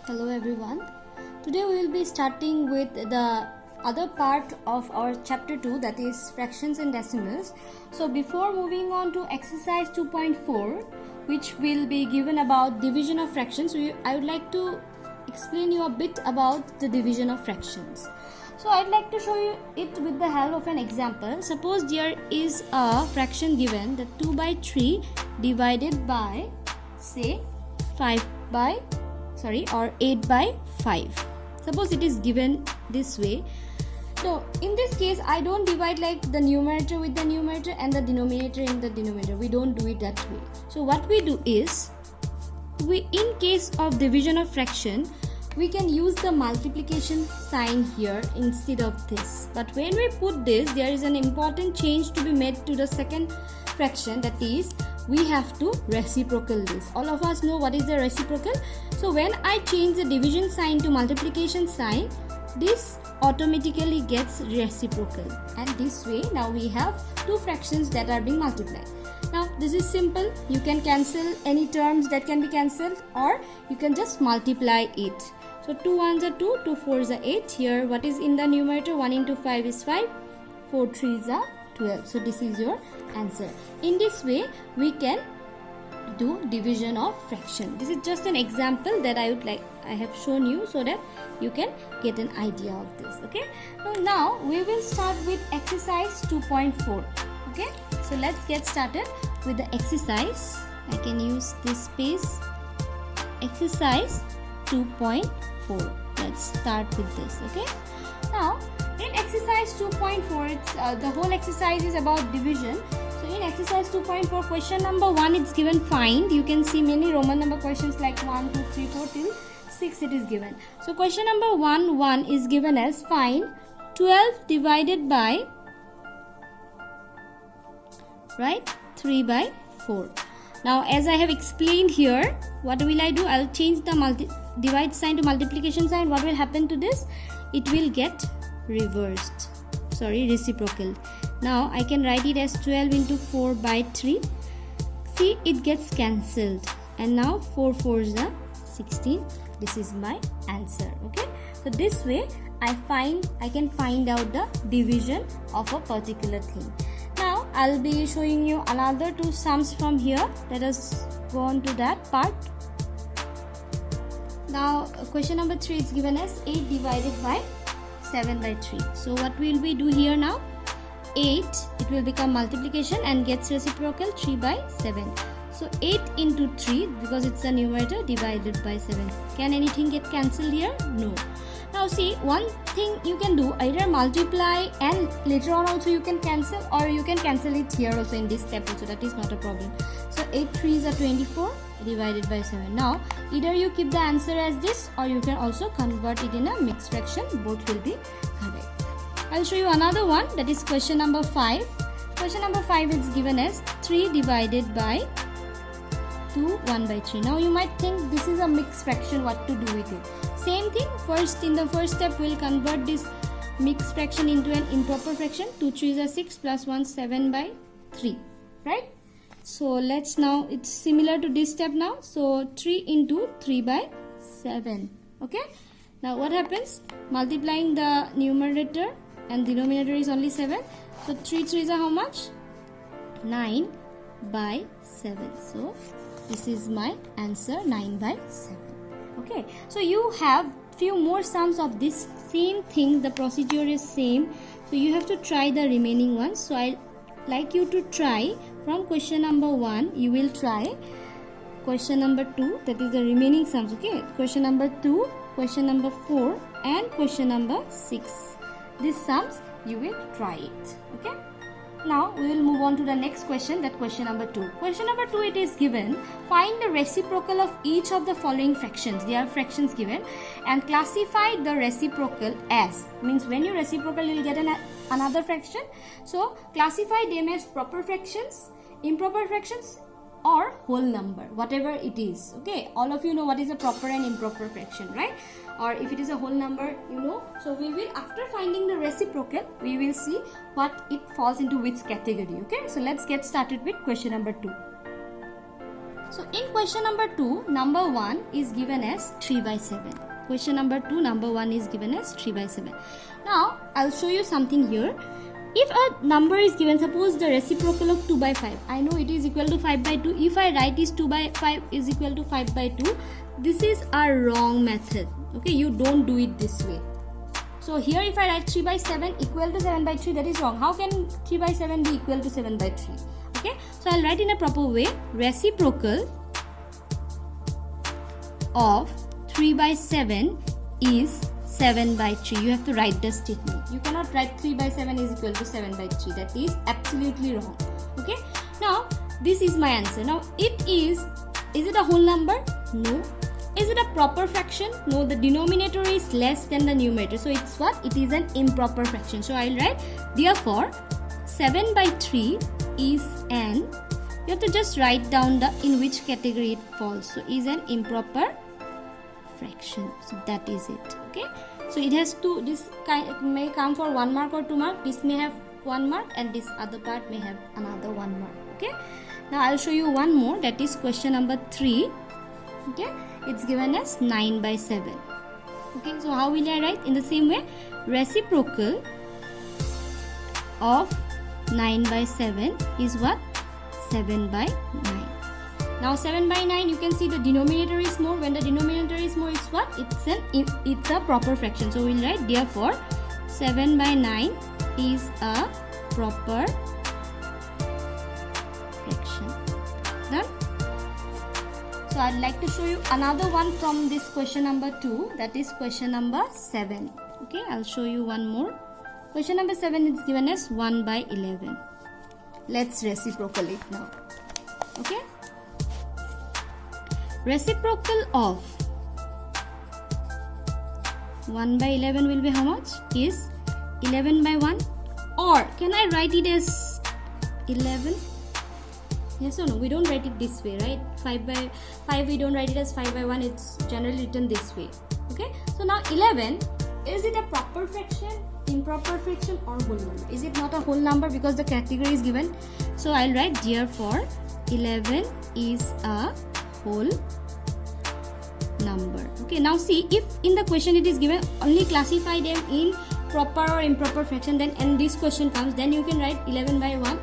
Hello everyone. Today we will be starting with the other part of our chapter 2, that is fractions and decimals. So before moving on to exercise 2.4, which will be given about division of fractions, I would like to explain you a bit about the division of fractions. So I'd like to show you it with the help of an example. Suppose there is a fraction given, that 2 by 3 divided by say 8 by 5. Suppose it is given this way. So in this case, I don't divide like the numerator with the numerator and the denominator in the denominator. We don't do it that way. So what we do is, in case of division of fraction, we can use the multiplication sign here instead of this. But when we put this, there is an important change to be made to the second fraction, that is, we have to reciprocal this. All of us know what is the reciprocal. So when I change the division sign to multiplication sign, this automatically gets reciprocal, and this way now we have two fractions that are being multiplied. Now this is simple. You can cancel any terms that can be cancelled, or you can just multiply it. So 2 1s are 2, 2 4s are 8. Here what is in the numerator? 1 into 5 is 5, 4 3s are 12. So this is your answer. In this way we can do division of fraction. This is just an example that I have shown you so that you can get an idea of this. Okay, so now we will start with exercise 2.4. okay, so let's get started with the exercise. I can use this space. Exercise 2.4. let's start with this. Okay, now in exercise 2.4, it's the whole exercise is about division. So in exercise 2.4, question number 1, it's given find. You can see many Roman number questions like 1, 2, 3, 4 till 6 it is given. So question number 1 is given as find 12 divided by 3 by 4. Now as I have explained here, what will I do? I'll change the divide sign to multiplication sign. What will happen to this? It will get reciprocal. Now I can write it as 12 into 4 by 3. See, it gets cancelled, and now 4 4s are 16. This is my answer. Okay, so this way I can find out the division of a particular thing. Now I'll be showing you another two sums from here. Let us go on to that part. Now question number 3 is given as 8 divided by 7 by 3. So what will we do here now? 8, it will become multiplication and gets reciprocal 3 by 7. So 8 into 3, because it's a numerator, divided by 7. Can anything get cancelled here? No. Now see, one thing you can do, either multiply and later on also you can cancel, or you can cancel it here also in this step also. That is not a problem. So 8 3s are 24 divided by 7. Now either you keep the answer as this, or you can also convert it in a mixed fraction. Both will be correct. I'll show you another one, that is question number 5. Question number 5 is given as 3 divided by 2 1 by 3. Now you might think this is a mixed fraction, what to do with it? Same thing, in the first step we'll convert this mixed fraction into an improper fraction. 2 3s are 6 plus 1 7 by 3, right? So let's now, it's similar to this step now. So 3 into 3 by 7. Okay, now what happens? Multiplying the numerator and denominator is only 7. So 3 3s are how much? 9 by 7. So this is my answer, 9 by 7. Okay, so you have few more sums of this same thing. The procedure is same, so you have to try the remaining ones. So I like you to try from question number 1. You will try question number 2, that is the remaining sums. Okay, question number 2, question number 4 and question number 6. These sums you will try it. Okay, now we will move on to the next question, that question number 2. Question number 2, it is given find the reciprocal of each of the following fractions. There are fractions given, and classify the reciprocal as, means when you reciprocal you will get another fraction. So classify them as proper fractions, improper fractions, or whole number, whatever it is. Okay, all of you know what is a proper and improper fraction, right? Or if it is a whole number, you know. So we will, after finding the reciprocal, we will see what it falls into which category. Okay, so let's get started with question number 2. So in question number 2, number 1 is given as 3 by 7. Question number 2, number 1 is given as 3 by 7. Now I'll show you something here. If a number is given, suppose the reciprocal of 2 by 5, I know it is equal to 5 by 2. If I write is 2 by 5 is equal to 5 by 2, this is a wrong method. Okay, you don't do it this way. So here if I write 3 by 7 equal to 7 by 3, that is wrong. How can 3 by 7 be equal to 7 by 3? Okay, so I'll write in a proper way. Reciprocal of 3 by 7 is 7 by 3. You have to write the statement. You cannot write 3 by 7 is equal to 7 by 3. That is absolutely wrong. Okay, now this is my answer. Now is it a whole number? No. Is it a proper fraction? No, the denominator is less than the numerator. So it's what? It is an improper fraction. So I'll write, therefore 7 by 3 is an, you have to just write down the in which category it falls. So is an improper fraction. So that is it. Okay, so it has to, this may come for 1 mark or 2 mark. This may have 1 mark and this other part may have another 1 mark. Okay, now I'll show you one more, that is question number 3. Okay, it's given as 9 by 7. Okay, so how will I write? In the same way, reciprocal of 9 by 7 is what? 7 by 9. Now 7 by 9, you can see the denominator is more. When the denominator is more, it's what? It's a proper fraction. So we'll write, therefore 7 by 9 is a proper fraction. Done? So I'd like to show you another one from this question number 2, that is question number 7. Okay, I'll show you one more. Question number 7 is given as 1 by 11. Let's reciprocal it now. Okay, reciprocal of 1 by 11 will be how much? Is 11 by 1, or can I write it as 11? Yes or no? We don't write it this way, right? 5 by 5, we don't write it as 5 by 1. It's generally written this way. Okay, so now 11, is it a proper fraction, improper fraction, or whole number? Is it not a whole number because the category is given? So I'll write, therefore 11 is a whole number. Okay, now see, if in the question it is given only classify them in proper or improper fraction, then and this question comes, then you can write 11 by 1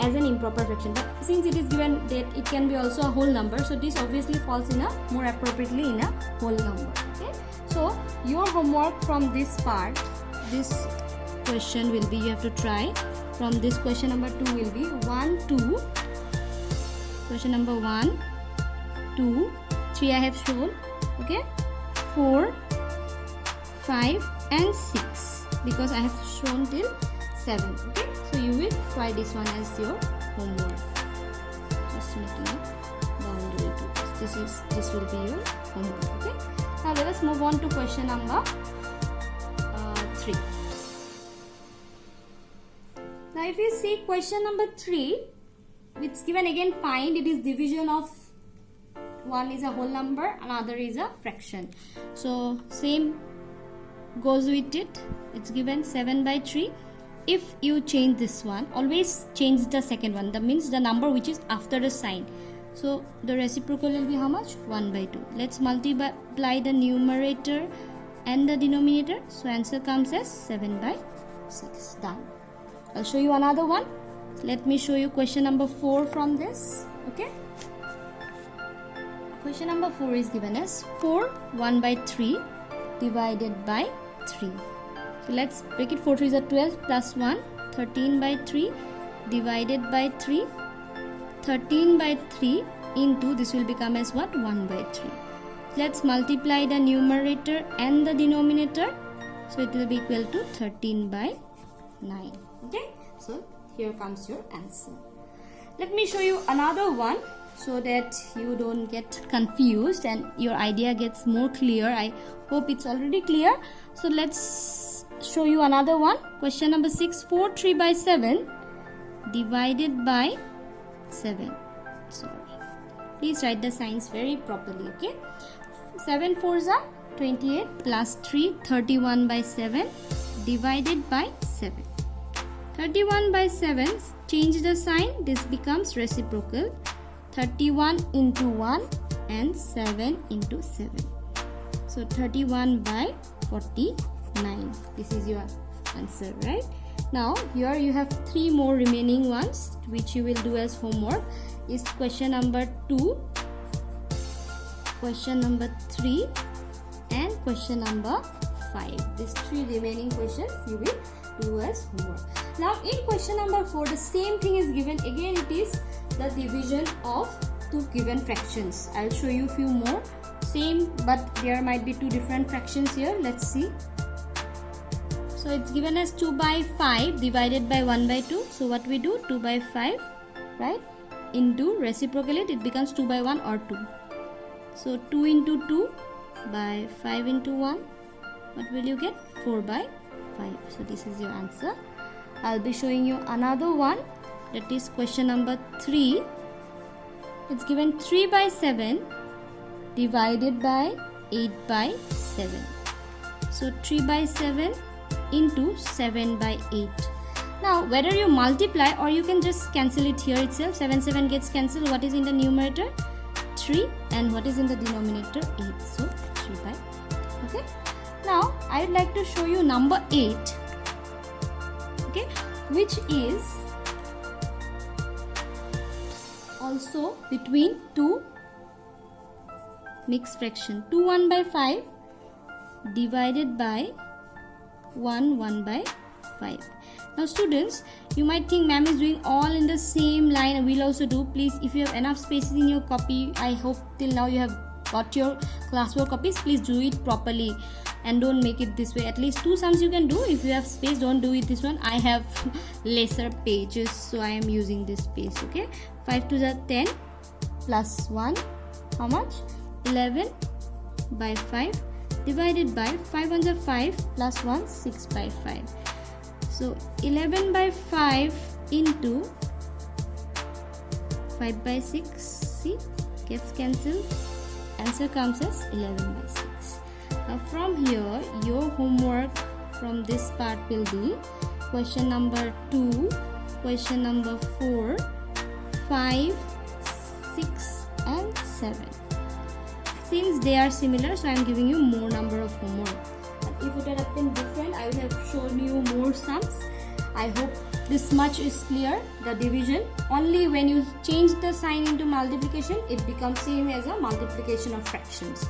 as an improper fraction. But since it is given that it can be also a whole number, so this obviously falls in a more appropriately in a whole number. Okay, so your homework from this part, this question will be, you have to try from this question number 2 will be 1, 2, question number 1, 2, 3 I have shown. Okay, 4, 5 and 6 because I have shown till 7. Okay, so you will try this one as your homework. Just making a boundary to this. This will be your homework. Okay, now let us move on to question number 3. Now if you see question number 3, it's given again, find, it is division of one is a whole number, another is a fraction. So same goes with it. It's given 7 by 3. If you change this one, always change the second one. That means the number which is after the sign. So the reciprocal will be how much? 1 by 2. Let's multiply the numerator and the denominator. So answer comes as 7 by 6. Done. I'll show you another one. Let me show you question number 4 from this. Okay. Question number 4 is given as 4 1 by 3 divided by 3. So let's break it. 4 3 is 12 plus 1, 13 by 3 divided by 3. 13 by 3 into this will become as what? 1 by 3. Let's multiply the numerator and the denominator. So it will be equal to 13 by 9. Okay. So here comes your answer. Let me show you another one so that you don't get confused and your idea gets more clear. I hope it's already clear. So let's show you another one. Question number 6. 4 3 by 7 divided by 7. Sorry. Please write the signs very properly. Okay. 7 4s are 28 plus 3 31 by 7 divided by 7. 31 by 7, change the sign, this becomes reciprocal. 31 into 1 and 7 into 7. So 31 by 49. This is your answer, right? Now here you have 3 more remaining ones which you will do as homework. Is question number 2, question number 3 and question number 5. These 3 remaining questions you will do as homework. Now in question number 4, the same thing is given. Again it is the division of 2 given fractions. I'll show you a few more. Same, but there might be 2 different fractions here. Let's see. So it's given as 2 by 5 divided by 1 by 2. So what we do? 2 by 5, right? Into reciprocally it becomes 2 by 1 or 2. So 2 into 2 by 5 into 1. What will you get? 4 by 5. So this is your answer. I'll be showing you another one. That is question number 3. It's given 3 by 7 divided by 8 by 7. So 3 by 7 into 7 by 8. Now whether you multiply or you can just cancel it here itself. 7 gets cancelled. What is in the numerator? 3, and what is in the denominator? 8. So 3 by 8. Okay. Now I would like to show you number 8. Okay, which is also between 2 mixed fraction. 2 1 by 5 divided by 1 by 5. Now students, you might think ma'am is doing all in the same line, and we'll also do. Please, if you have enough spaces in your copy, I hope till now you have got your classwork copies, please do it properly and don't make it this way. At least 2 sums you can do. If you have space, don't do it this one. I have lesser pages, so I am using this space. Okay, 5 to the 10 plus 1, how much? 11 by 5 divided by 5 ones are 5 plus 1, 6 by 5. So 11 by 5 into 5 by 6, see, gets cancelled. Answer comes as 11 by 6. Now from here, your homework from this part will be question number 2, question number 4, 5, 6 and 7. Since they are similar, so I am giving you more number of homework. If it had been different, I would have shown you more sums. I hope this much is clear. The division, only when you change the sign into multiplication, it becomes same as a multiplication of fractions.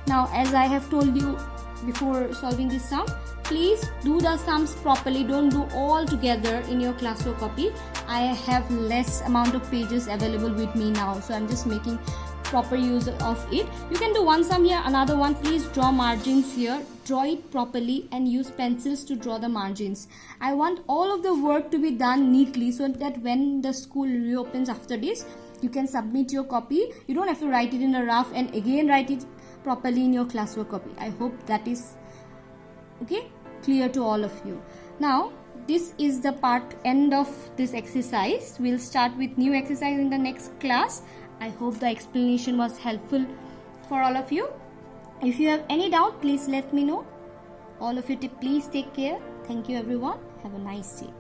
Now, as I have told you before solving this sum, please do the sums properly. Don't do all together in your classwork copy. I have less amount of pages available with me now, so I'm just making proper use of it. You can do one sum here, another one. Please draw margins here, draw it properly and use pencils to draw the margins. I want all of the work to be done neatly so that when the school reopens after this, you can submit your copy. You don't have to write it in a rough and again write it properly in your classwork copy. I hope that is okay, clear to all of you. Now this is the part end of this exercise. We'll start with new exercise in the next class. I hope the explanation was helpful for all of you. If you have any doubt, please let me know. All of you, please take care. Thank you everyone. Have a nice day.